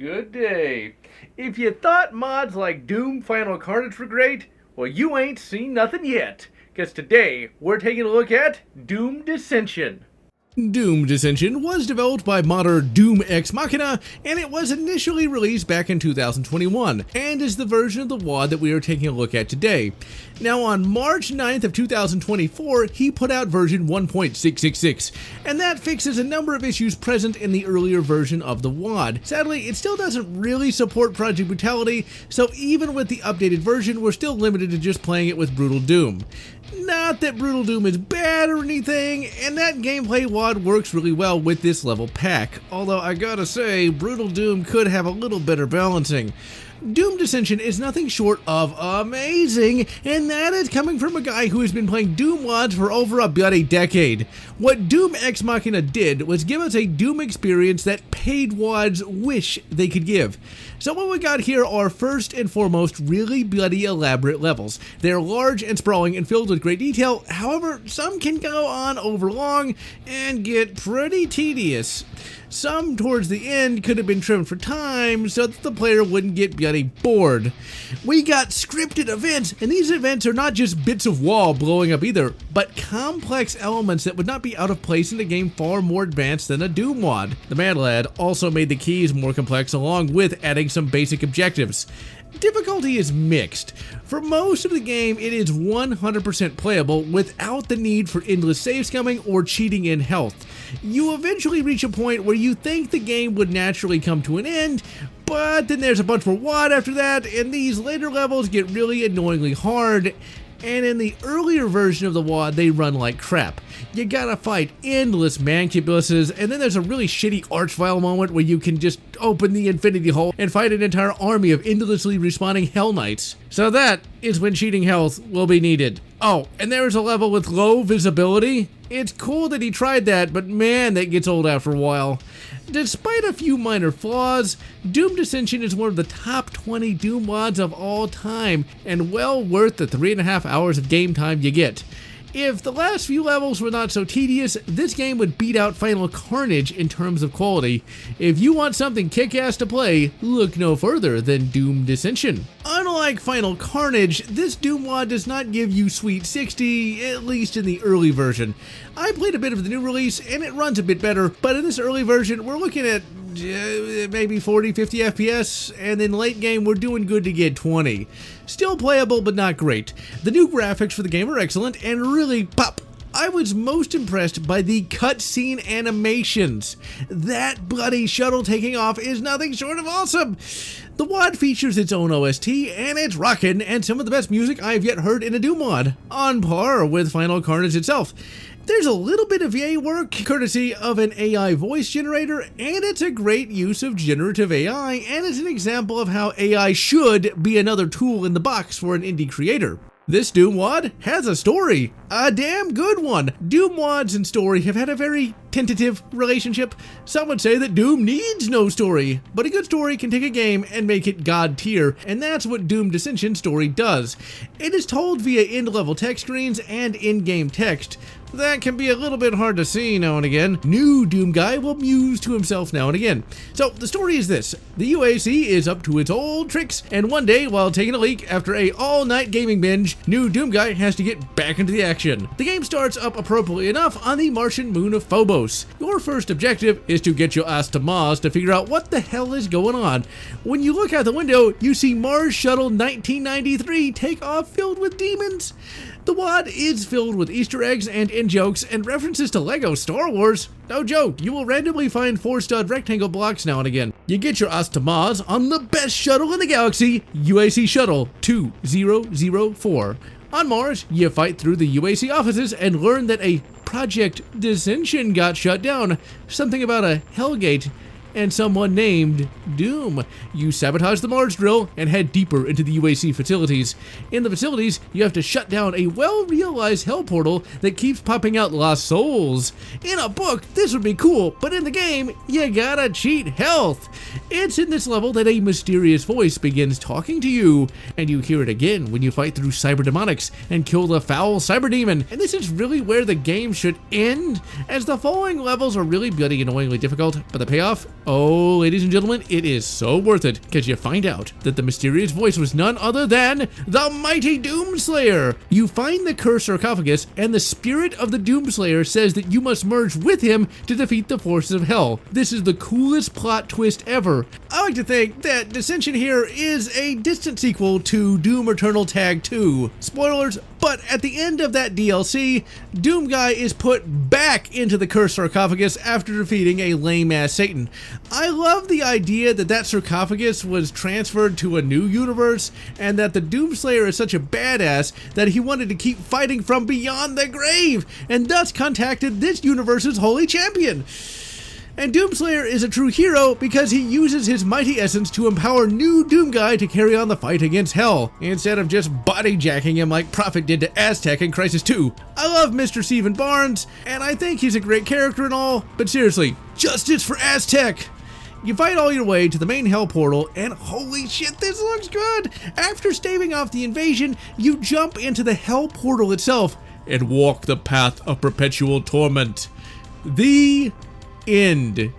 Good day. If you thought mods like Doom Final Carnage were great, well, you ain't seen nothing yet. Because today, we're taking a look at Doom Dissension. Doom Dissension was developed by modder Doom Ex Machina, and it was initially released back in 2021, and is the version of the WAD that we are taking a look at today. Now on March 9th of 2024, he put out version 1.666, and that fixes a number of issues present in the earlier version of the WAD. Sadly, it still doesn't really support Project Brutality, so even with the updated version, we're still limited to just playing it with Brutal Doom. Not that Brutal Doom is bad or anything, and that gameplay WAD works really well with this level pack, although I gotta say, Brutal Doom could have a little better balancing. Doom Dissension is nothing short of amazing, and that is coming from a guy who has been playing Doom WADs for over a bloody decade. What Doom Ex Machina did was give us a Doom experience that paid WADs wish they could give. So what we got here are first and foremost really bloody elaborate levels. They're large and sprawling and filled with great detail, however some can go on over long and get pretty tedious. Some towards the end could have been trimmed for time so that the player wouldn't get bloody bored. We got scripted events, and these events are not just bits of wall blowing up either, but complex elements that would not be out of place in a game far more advanced than a Doom WAD. The Mad Lad also made the keys more complex along with adding some basic objectives. Difficulty is mixed. For most of the game, it is 100% playable without the need for endless save scumming or cheating in health. You eventually reach a point where you think the game would naturally come to an end, but then there's a bunch more WAD after that, and these later levels get really annoyingly hard. And in the earlier version of the WAD, they run like crap. You gotta fight endless mancubuses, and then there's a really shitty Archvile moment where you can just open the Infinity Hole and fight an entire army of endlessly respawning Hell Knights. So that is when cheating health will be needed. Oh, and there's a level with low visibility. It's cool that he tried that, but man, that gets old after a while. Despite a few minor flaws, Doom Dissension is one of the top 20 Doom WADs of all time, and well worth the 3.5 hours of game time you get. If the last few levels were not so tedious, this game would beat out Final Carnage in terms of quality. If you want something kick-ass to play, look no further than Doom Dissension. Unlike Final Carnage, this Doom WAD does not give you sweet 60, at least in the early version. I played a bit of the new release, and it runs a bit better, but in this early version, we're looking at maybe 40-50 FPS, and in late game we're doing good to get 20. Still playable, but not great. The new graphics for the game are excellent and really pop. I was most impressed by the cutscene animations. That bloody shuttle taking off is nothing short of awesome. The WAD features its own OST, and it's rockin', and some of the best music I've yet heard in a Doom WAD, on par with Final Carnage itself. There's a little bit of VA work, courtesy of an AI voice generator, and it's a great use of generative AI, and it's an example of how AI should be another tool in the box for an indie creator. This Doom WAD has a story, a damn good one. Doom WADs and story have had a very tentative relationship. Some would say that Doom needs no story, but a good story can take a game and make it god tier, and that's what Doom Dissension story does. It is told via end-level text screens and in-game text. That can be a little bit hard to see now and again. New Doom guy will muse to himself now and again. So the story is this: the UAC is up to its old tricks, and one day while taking a leak after a all-night gaming binge, new Doom guy has to get back into the action. The game starts up appropriately enough on the Martian moon of Phobos. Your first objective is to get your ass to Mars to figure out what the hell is going on. When you look out the window, you see Mars Shuttle 1993 take off filled with demons. The WAD is filled with Easter eggs and in-jokes and references to LEGO Star Wars. No joke, you will randomly find 4-stud rectangle blocks now and again. You get your ass to Mars on the best shuttle in the galaxy, UAC Shuttle 2004. On Mars, you fight through the UAC offices and learn that a Project Dissension got shut down, something about a Hellgate, and someone named Doom. You sabotage the Mars drill and head deeper into the UAC facilities. In the facilities, you have to shut down a well-realized hell portal that keeps popping out lost souls. In a book, this would be cool, but in the game, you gotta cheat health. It's in this level that a mysterious voice begins talking to you, and you hear it again when you fight through cyberdemonics and kill the foul cyberdemon. And this is really where the game should end, as the following levels are really bloody annoyingly difficult, but the payoff Oh, ladies and gentlemen, it is so worth it, because you find out that the mysterious voice was none other than the mighty Doomslayer. You find the cursed sarcophagus, and the spirit of the Doomslayer says that you must merge with him to defeat the forces of hell. This is the coolest plot twist ever. I like to think that Dissention here is a distant sequel to Doom Eternal Tag 2. Spoilers, but at the end of that DLC, Doom Guy is put back into the cursed sarcophagus after defeating a lame-ass Satan. I love the idea that that sarcophagus was transferred to a new universe, and that the Doomslayer is such a badass that he wanted to keep fighting from beyond the grave, and thus contacted this universe's holy champion. And Doomslayer is a true hero because he uses his mighty essence to empower new Doom Guy to carry on the fight against hell, instead of just bodyjacking him like Prophet did to Aztec in Crisis 2. I love Mr. Stephen Barnes, and I think he's a great character and all, but seriously, justice for Aztec! You fight all your way to the main hell portal, and holy shit, this looks good! After staving off the invasion, you jump into the hell portal itself and walk the path of perpetual torment. The end.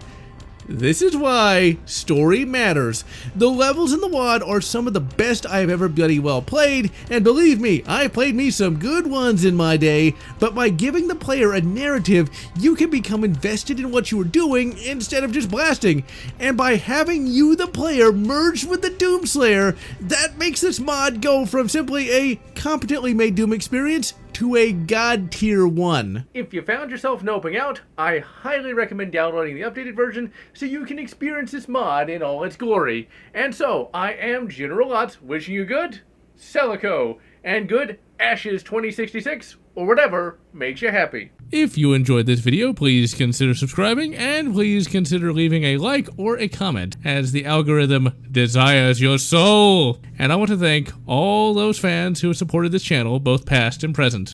This is why story matters. The levels in the WAD are some of the best I've ever bloody well played, and believe me, I played me some good ones in my day, but by giving the player a narrative, you can become invested in what you are doing instead of just blasting, and by having you, the player, merge with the Doomslayer, that makes this mod go from simply a competently made Doom experience to a God tier 1. If you found yourself noping out, I highly recommend downloading the updated version so you can experience this mod in all its glory. And so, I am General Lotz, wishing you good Celico, and good Ashes 2066, or whatever makes you happy. If you enjoyed this video, please consider subscribing, and please consider leaving a like or a comment, as the algorithm desires your soul. And I want to thank all those fans who have supported this channel, both past and present.